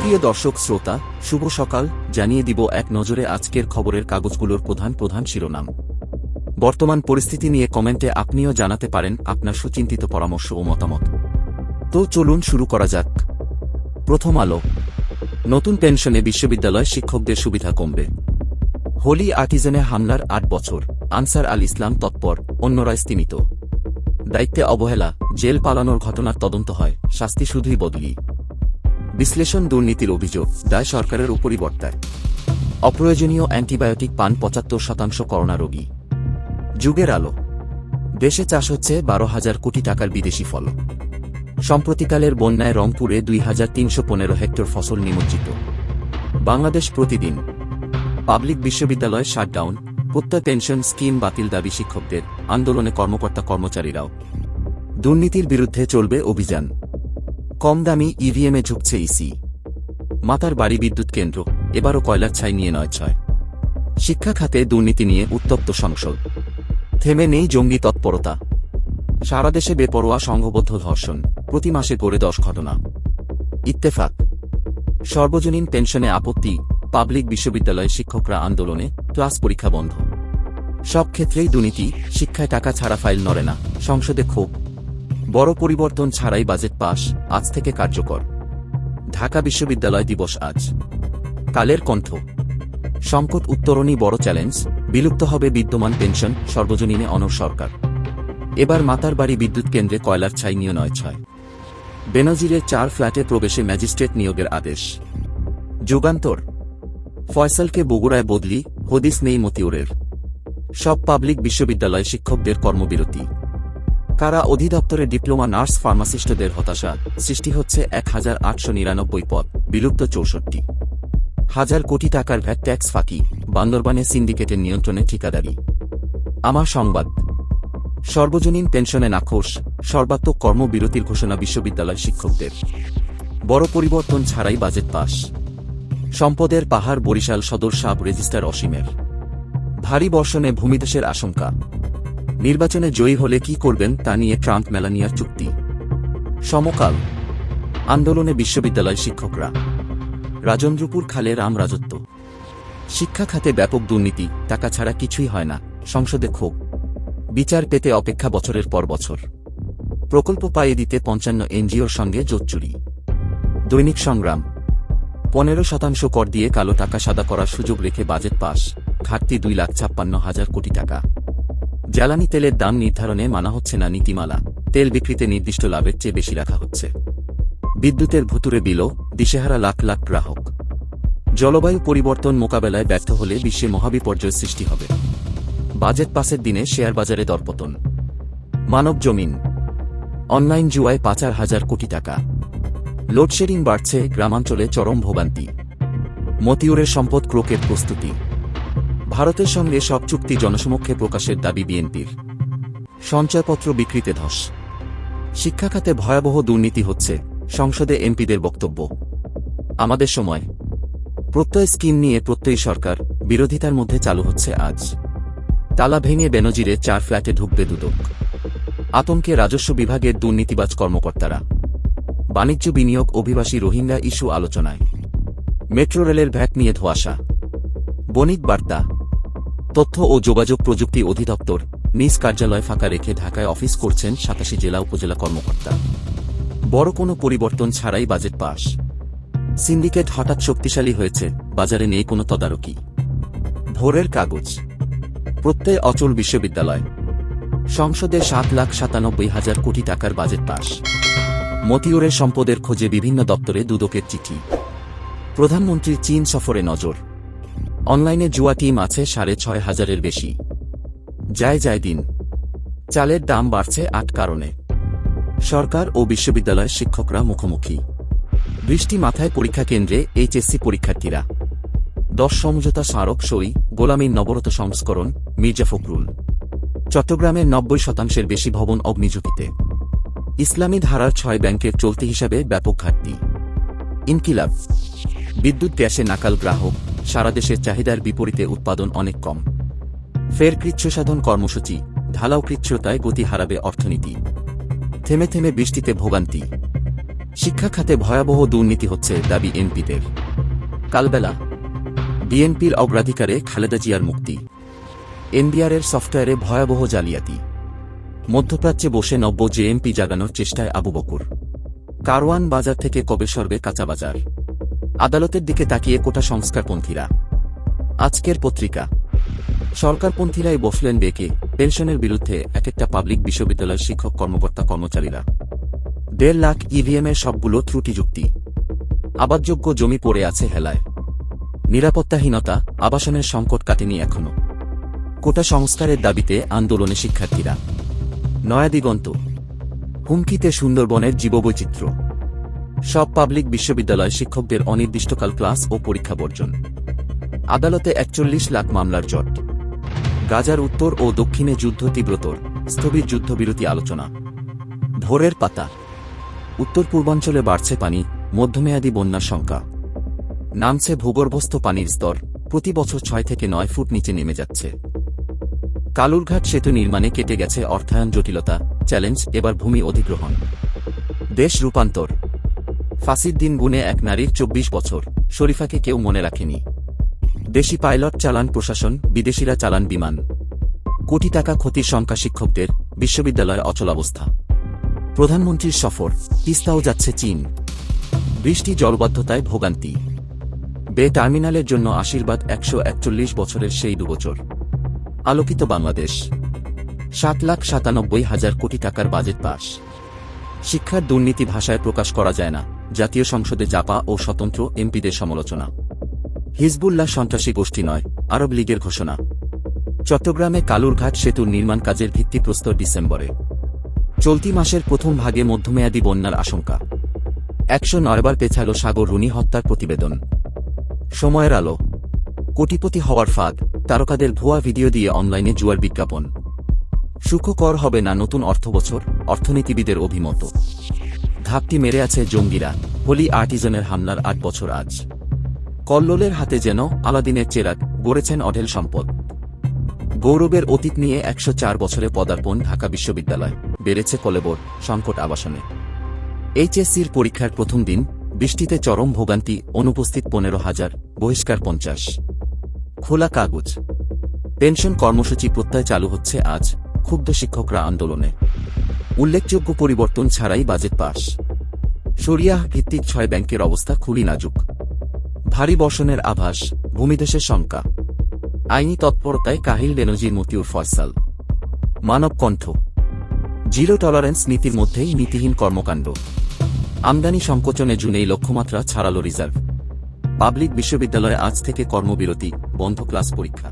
সুপ্রিয় দর্শক শ্রোতা, শুভ সকাল। জানিয়ে দিব এক নজরে আজকের খবরের কাগজগুলোর প্রধান শিরোনাম। বর্তমান পরিস্থিতি নিয়ে কমেন্টে আপনিও জানাতে পারেন আপনার সুচিন্তিত পরামর্শ ও মতামত। তো চলুন শুরু করা যাক। প্রথম আলো। নতুন পেনশনে বিশ্ববিদ্যালয় শিক্ষকদের সুবিধা কমবে। হোলি আর্টিজানে হামলার ৮ বছর, আনসার আল ইসলাম তৎপর, অন্যরা স্তিমিত। দায়িত্বে অবহেলা, জেল পালানোর ঘটনার তদন্ত হয়, শাস্তি শুধুই বদলি। বিশ্লেষণ, দুর্নীতির অভিযোগ, দায় সরকারের উপরই বর্তায়। অপ্রয়োজনীয় অ্যান্টিবায়োটিক পান ৭৫% করোনা রোগী। যুগের আলো। দেশে চাষ হচ্ছে ১২,০০০ কোটি টাকার বিদেশি ফল। সম্প্রতিকালের বন্যায় রংপুরে ২,৩১৫ হেক্টর ফসল নিমজ্জিত। বাংলাদেশ প্রতিদিন। পাবলিক বিশ্ববিদ্যালয় শাটডাউন, প্রত্যয় পেনশন স্কিম বাতিল দাবি শিক্ষকদের, আন্দোলনে কর্মকর্তা কর্মচারীরাও। দুর্নীতির বিরুদ্ধে চলবে অভিযান। কম দামি ইভিএমে ঝুঁকছে ইসি। মাতার বাড়ি বিদ্যুৎ কেন্দ্র, এবারও কয়লার ছাই নিয়ে নয়। শিক্ষা খাতে দুর্নীতি নিয়ে উত্তপ্ত সংসদ। থেমে নেই জঙ্গি তৎপরতা। সারা দেশে বেপরোয়া সংঘবদ্ধ ধর্ষণ, প্রতি মাসে গড়ে ১০ ঘটনা। ইত্তেফাক। সর্বজনীন পেনশনে আপত্তি, পাবলিক বিশ্ববিদ্যালয়ে শিক্ষকরা আন্দোলনে, ক্লাস পরীক্ষা বন্ধ। সব ক্ষেত্রেই দুর্নীতি, শিক্ষায় টাকা ছাড়া ফাইল নড়ে না, সংসদে ক্ষোভ। বড় পরিবর্তন ছাড়াই বাজেট পাস, আজ থেকে কার্যকর। ঢাকা বিশ্ববিদ্যালয় দিবস আজ। কালের কণ্ঠ। সংকট উত্তরণই বড় চ্যালেঞ্জ, বিলুপ্ত হবে বিদ্যমান পেনশন, সর্বজনীনে অনড় সরকার। এবার মাতার বাড়ি বিদ্যুৎ কেন্দ্রে কয়লার ছাই নিয়ে নয়। বেনজিরের ৪ ফ্ল্যাটে প্রবেশে ম্যাজিস্ট্রেট নিয়োগের আদেশ। যুগান্তর। ফয়সালকে বগুড়ায় বদলি, হদিস নেই মতিউরের। সব পাবলিক বিশ্ববিদ্যালয়ে শিক্ষকদের কর্মবিরতি। কারা অধিদপ্তরে ডিপ্লোমা নার্স ফার্মাসিস্টদের হতাশা, সৃষ্টি হচ্ছে ১,৮৯৯ পদ, বিলুপ্ত ৬৪ হাজার কোটি টাকার ভ্যাট ট্যাক্স ফাঁকি, বান্দরবানে সিন্ডিকেটের নিয়ন্ত্রণে ঠিকাদারি। আমার সংবাদ। সর্বজনীন পেনশনে নাখোশ, সর্বাত্মক কর্মবিরতির ঘোষণা বিশ্ববিদ্যালয় শিক্ষকদের। বড় পরিবর্তন ছাড়াই বাজেট পাস। সম্পদের পাহাড়, বরিশাল সদর সাব রেজিস্ট্রার অসীমের। ভারী বর্ষণে ভূমিধসের আশঙ্কা। নির্বাচনে জয়ী হলে কি করবেন তা নিয়ে ট্রাম্প মেলানিয়ার চুক্তি। সমকাল। আন্দোলনে বিশ্ববিদ্যালয় শিক্ষকরা। রাজেন্দ্রপুর খালে রাম রাজত্ব। শিক্ষা খাতে ব্যাপক দুর্নীতি, টাকা ছাড়া কিছুই হয় না, সংসদে ক্ষোভ। বিচার পেতে অপেক্ষা বছরের পর বছর। প্রকল্প পাইয়ে দিতে ৫৫ এনজিওর সঙ্গে জোটচুরি। দৈনিক সংগ্রাম। ১৫% কর দিয়ে কালো টাকা সাদা করার সুযোগ রেখে বাজেট পাস, ঘাটতি ২,৫৬,০০০ কোটি টাকা। জ্বালানি তেলের দাম নির্ধারণে মানা হচ্ছে না নীতিমালা, তেল বিক্রিতে নির্দিষ্ট লাভের চেয়ে বেশি রাখা হচ্ছে। বিদ্যুতের ভুতুরে বিলও, দিশেহারা লাখ লাখ গ্রাহক। জলবায়ু পরিবর্তন মোকাবেলায় ব্যর্থ হলে বিশ্বে মহাবিপর্যয় সৃষ্টি হবে। বাজেট পাসের দিনে শেয়ার বাজারে দরপতন। মানব জমিন। অনলাইন জুয়ায় ৫,০০০ কোটি টাকা। লোডশেডিং বাড়ছে, গ্রামাঞ্চলে চরম ভোগান্তি। মতিউরের সম্পদ ক্রোকের প্রস্তুতি। ভারতের সঙ্গে সব চুক্তি জনসমক্ষে প্রকাশের দাবি বিএনপির। সঞ্চয়পত্র বিক্রিতে ধস। শিক্ষা খাতে ভয়াবহ দুর্নীতি হচ্ছে, সংসদে এমপিদের বক্তব্য। আমাদের সময়। প্রত্যয় স্কিম নিয়ে প্রত্যয়ী সরকার, বিরোধিতার মধ্যে চালু হচ্ছে আজ। তালা ভেঙে বেনজিরে ৪ ফ্ল্যাটে ঢুকবে দুদক। আতঙ্কে রাজস্ব বিভাগের দুর্নীতিবাজ কর্মকর্তারা। বাণিজ্য বিনিয়োগ, অভিবাসী রোহিঙ্গা ইস্যু আলোচনায়। মেট্রো রেলের ভ্যাট নিয়ে ধোঁয়াশা। বণিক বার্তা। তথ্য ও যোগাযোগ প্রযুক্তি অধিদপ্তর, নিজ কার্যালয় ফাঁকা রেখে ঢাকায় অফিস করছেন ৮৭ জেলা উপজেলা কর্মকর্তা। বড় কোনো পরিবর্তন ছাড়াই বাজেট পাস। সিন্ডিকেট হঠাৎ শক্তিশালী হয়েছে, বাজারে নেই কোনো তদারকি। ভোরের কাগজ। প্রত্যয় অচল বিশ্ববিদ্যালয়। সংসদে ৭,৯৭,০০০ কোটি টাকার বাজেট পাস। মতিউরের সম্পদের খোঁজে বিভিন্ন দপ্তরে দুদকের চিঠি। প্রধানমন্ত্রীর চীন সফরে নজর। অনলাইনে জুয়া টিম আছে ৬,৫০০-এর বেশি। যায় দিন। চালের দাম বাড়ছে ৮ কারণে। সরকার ও বিশ্ববিদ্যালয়ের শিক্ষকরা মুখোমুখি। বৃষ্টি মাথায় পরীক্ষা কেন্দ্রে এইচএসসি পরীক্ষার্থীরা। ১০ সমঝোতা স্মারক সই, গোলামীর নবরত সংস্করণ, মির্জা ফখরুল। চট্টগ্রামের ৯০%-এর বেশি ভবন অগ্নিঝুঁকিতে। ইসলামী ধারার ৬ ব্যাংকের চলতি হিসাবে ব্যাপক ঘাটতি। ইনকিলাব। বিদ্যুৎ গ্যাসে নাকাল গ্রাহক, সারা দেশের চাহিদার বিপরীতে উৎপাদন অনেক কম। ফের কৃচ্ছসাধন কর্মসূচি, ঢালাও কৃচ্ছতায় গতি হারাবে অর্থনীতি। থেমে থেমে বৃষ্টিতে ভোগান্তি। শিক্ষা খাতে ভয়াবহ দুর্নীতি হচ্ছে দাবি এমপিদের। কালবেলা বিএনপির অগ্রাধিকারে খালেদা জিয়ার মুক্তি। এনবিআরের সফটওয়্যারে ভয়াবহ জালিয়াতি। মধ্যপ্রাচ্যে বসে নব্য জেএমপি জাগানোর চেষ্টায় আবু বকর। কারওয়ান বাজার থেকে কবে সরবে কাঁচা বাজার? আদালতের দিকে তাকিয়ে কোটা সংস্কারপন্থীরা। আজকের পত্রিকা। সরকারপন্থীরাই বসলেন বেঁকে পেনশনের বিরুদ্ধে একটা পাবলিক বিশ্ববিদ্যালয়ের শিক্ষক কর্মকর্তা কর্মচারীরা। 1.5 লাখ ইভিএমের সবগুলো ত্রুটিযুক্তি। আবাদযোগ্য জমি পড়ে আছে হেলায়। নিরাপত্তাহীনতা, আবাসনের সংকট কাটেনি এখনো। কোটা সংস্কারের দাবিতে আন্দোলনে শিক্ষার্থীরা। নয়াদিগন্ত। হুমকিতে সুন্দরবনের জীববৈচিত্র্য। সব পাবলিক বিশ্ববিদ্যালয় শিক্ষকদের অনির্দিষ্টকাল ক্লাস ও পরীক্ষা বর্জন। আদালতে 41 লাখ মামলার জট। গাজার উত্তর ও দক্ষিণে যুদ্ধ তীব্রতর, স্থবির যুদ্ধবিরতি আলোচনা। ভোরের পাতা। উত্তর পূর্বাঞ্চলে বাড়ছে পানি, মধ্যমেয়াদী বন্যার শঙ্কা। নামছে ভূগর্ভস্থ পানির স্তর, প্রতি বছর 6 থেকে 9 ফুট নিচে নেমে যাচ্ছে। কালুরঘাট সেতু নির্মাণে কেটে গেছে অর্থায়ন জটিলতা, চ্যালেঞ্জ এবার ভূমি অধিগ্রহণ। দেশ রূপান্তর। ফাঁসির দিন গুনে এক নারীর 24 বছর, শরীফাকে কেউ মনে রাখেনি। দেশি পাইলট চালান প্রশাসন, বিদেশিরা চালান বিমান। কোটি টাকা ক্ষতির শঙ্কা শিক্ষকদের, বিশ্ববিদ্যালয়ে অচলাবস্থা। প্রধানমন্ত্রীর সফর, তিস্তাও যাচ্ছে চীন। বৃষ্টি জলবদ্ধতায় ভোগান্তি। বে টার্মিনালের জন্য আশীর্বাদ 141 বছরের সেই দুবছর। আলোকিত বাংলাদেশ। 7,97,000 কোটি টাকার বাজেট পাস। শিক্ষার দুর্নীতি ভাষায় প্রকাশ করা যায় না, জাতীয় সংসদে জাপা ও স্বতন্ত্র এমপিদের সমালোচনা। হিজবুল্লাহ সন্ত্রাসী গোষ্ঠী নয়, আরব লীগের ঘোষণা। চট্টগ্রামে কালুরঘাট সেতুর নির্মাণ কাজের ভিত্তিপ্রস্তর ডিসেম্বরে। চলতি মাসের প্রথম ভাগে মধ্যমেয়াদী বন্যার আশঙ্কা। 109 বার পেছাল সাগর রুনি হত্যার প্রতিবেদন। সময়ের আলো। কোটিপতি হওয়ার ফাঁদ, তারকাদের ভুয়া ভিডিও দিয়ে অনলাইনে জুয়ার বিজ্ঞাপন। সুখকর হবে না নতুন অর্থবছর, অর্থনীতিবিদের অভিমত। ঘাপটি মেরে আছে জঙ্গিরা, হোলি আর্টিজানের হামলার 8 বছর আজ। কল্লোলের হাতে যেন আলাদিনের চেরাগ, গড়েছেন অঢেল সম্পদ। গৌরবের অতীত নিয়ে 104 বছরে পদার্পণ ঢাকা বিশ্ববিদ্যালয়, বেড়েছে কলেবর, সংকট আবাসনে। এইচএসসির পরীক্ষার প্রথম দিন, বৃষ্টিতে চরম ভোগান্তি, অনুপস্থিত 15,000, বহিষ্কার 50। খোলা কাগজ। পেনশন কর্মসূচি প্রত্যয় চালু হচ্ছে আজ, ক্ষুব্ধ শিক্ষকরা আন্দোলনে। উল্লেখযোগ্য পরিবর্তন ছাড়াই বাজেট পাস। শরিয়াহ ভিত্তিক 6 ব্যাংকের অবস্থা খুবই নাজুক। ভারী বর্ষণের আভাস, ভূমিধসের শঙ্কা। আইনি তৎপরতায় কাহিল বেনজির মতিউর ফয়সাল। মানব কণ্ঠ। জিরো টলারেন্স নীতির মধ্যেই নীতিহীন কর্মকাণ্ড। আমদানি সংকোচনে জুনেই লক্ষ্যমাত্রা ছাড়াল রিজার্ভ। পাবলিক বিশ্ববিদ্যালয়ে আজ থেকে কর্মবিরতি, বন্ধ ক্লাস পরীক্ষা।